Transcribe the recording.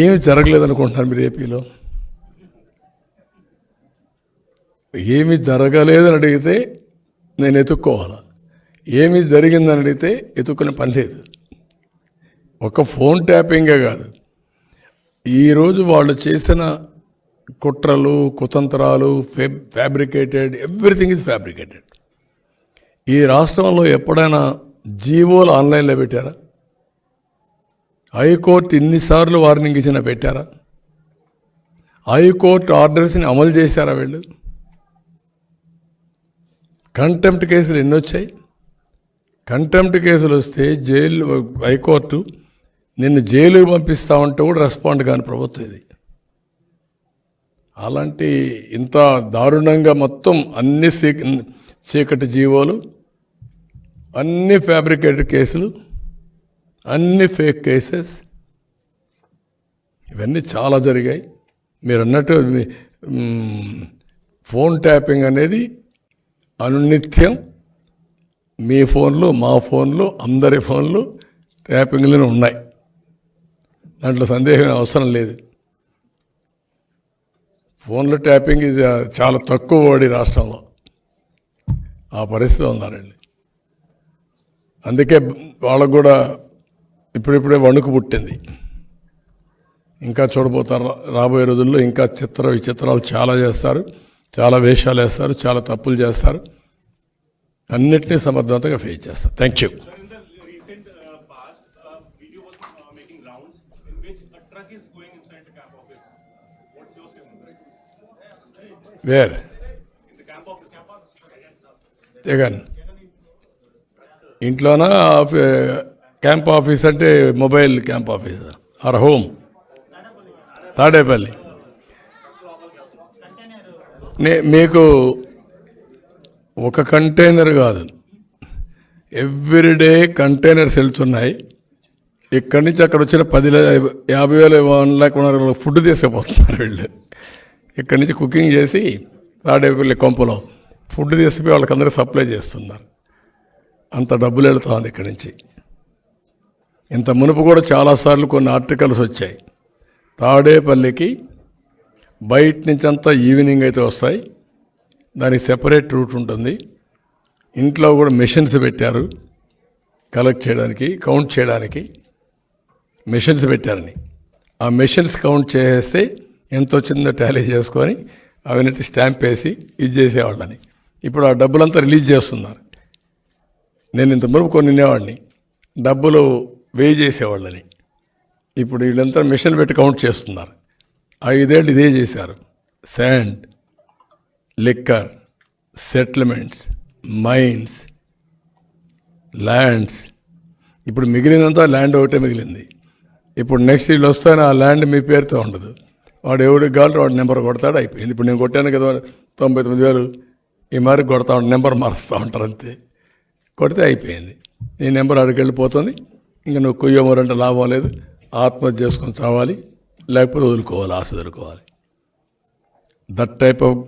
ఏమి జరగలేదనుకుంటున్నారు మీరు ఏపీలో? ఏమి జరగలేదని అడిగితే నేను ఎత్తుక్కోవాలి, ఏమి జరిగిందని అడిగితే ఎత్తుక్కునే పని లేదు. ఒక ఫోన్ ట్యాపింగే కాదు, ఈరోజు వాళ్ళు చేసిన కుట్రలు కుతంత్రాలు ఫ్యాబ్రికేటెడ్, ఎవ్రీథింగ్ ఈజ్ ఫ్యాబ్రికేటెడ్. ఈ రాష్ట్రంలో ఎప్పుడైనా జీవోలు ఆన్లైన్లో పెట్టారా? హైకోర్టు ఇన్నిసార్లు వార్నింగ్ ఇచ్చినా పెట్టారా? హైకోర్టు ఆర్డర్స్ని అమలు చేశారా వీళ్ళు? కంటెంప్ట్ కేసులు ఎన్ని వచ్చాయి? కంటెంప్ట్ కేసులు వస్తే జైలు, హైకోర్టు నిన్ను జైలుకి పంపిస్తామంటే కూడా రెస్పాండ్ కాని ప్రభుత్వం ఇది. అలాంటి ఇంత దారుణంగా మొత్తం అన్ని చీకటి జీవోలు, అన్ని ఫ్యాబ్రికేటెడ్ కేసులు, అన్ని ఫేక్ కేసెస్, ఇవన్నీ చాలా జరిగాయి. మీరు అన్నట్టు ఫోన్ ట్యాపింగ్ అనేది అనునిత్యం మీ ఫోన్లు, మా ఫోన్లు, అందరి ఫోన్లు ట్యాపింగ్లోనే ఉన్నాయి. దాంట్లో సందేహం అవసరం లేదు. ఫోన్లు ట్యాపింగ్ ఇది చాలా తక్కువ వాడి రాష్ట్రంలో ఆ పరిస్థితి ఉన్నారండి. అందుకే వాళ్ళకు కూడా ఇప్పుడిప్పుడే వణుకు పుట్టింది. ఇంకా చూడబోతారు రాబోయే రోజుల్లో. ఇంకా విచిత్రాలు చాలా చేస్తారు, చాలా వేషాలు వేస్తారు, చాలా తప్పులు చేస్తారు. అన్నిటినీ సమర్థవంతంగా ఫేస్ చేస్తారు. Thank you. వేర్ జగన్ ఇంట్లోనా? క్యాంప్ ఆఫీస్ అంటే mobile camp office or home? Tadepalli. మీకు ఒక కంటైనర్ కాదు, ఎవ్రీడే కంటైనర్స్ వెళ్తున్నాయి. ఇక్కడి నుంచి అక్కడ వచ్చిన 50,000 1 lakh ఫుడ్ తీసుకుపోతున్నారు వీళ్ళు. ఇక్కడి నుంచి కుకింగ్ చేసి తాడేపల్లి కొంపలో ఫుడ్ తీసుకుపోయి వాళ్ళకందరికీ సప్లై చేస్తున్నారు. అంత డబ్బులు వెళుతుంది ఇక్కడి నుంచి. ఇంత మునుపు కూడా చాలాసార్లు కొన్ని ఆర్టికల్స్ వచ్చాయి. తాడేపల్లికి బయట నుంచి అంతా ఈవినింగ్ అయితే వస్తాయి, దానికి సెపరేట్ రూట్ ఉంటుంది. ఇంట్లో కూడా మెషిన్స్ పెట్టారు, కలెక్ట్ చేయడానికి, కౌంట్ చేయడానికి మెషిన్స్ పెట్టారని. ఆ మెషిన్స్ కౌంట్ చేసేస్తే ఎంత వచ్చిందో టాలీ చేసుకొని అవన్నీ స్టాంప్ వేసి ఇది చేసేవాళ్ళని. ఇప్పుడు ఆ డబ్బులంతా రిలీజ్ చేస్తున్నారు. నేను ఇంత మునుపు కొన్ని వినేవాడిని, డబ్బులు వేయి చేసేవాళ్ళని. ఇప్పుడు వీళ్ళంతా మిషన్ పెట్టి కౌంట్ చేస్తున్నారు. 5 ఏళ్ళు ఇదే చేశారు. Sand, liquor, settlements, mines, lands. ఇప్పుడు మిగిలినంతా ల్యాండ్ ఒకటే మిగిలింది. ఇప్పుడు నెక్స్ట్ వీళ్ళు వస్తానే ఆ ల్యాండ్ మీ పేరుతో ఉండదు. వాడు ఎవడికి కావాలంటే వాడు నెంబర్ కొడతాడు, అయిపోయింది. ఇప్పుడు నేను కొట్టాను కదా 99,000, ఈ మరి కొడతా ఉంటాను, నెంబర్ మారుస్తూ ఉంటారు అంతే. కొడితే అయిపోయింది, నీ నెంబర్ అడిగి వెళ్ళిపోతుంది. ఇంకా నువ్వు కొయ్యమరంటే లాభం లేదు, ఆత్మహత్య చేసుకొని చావాలి, లేకపోతే వదులుకోవాలి, ఆశ వదులుకోవాలి. That type of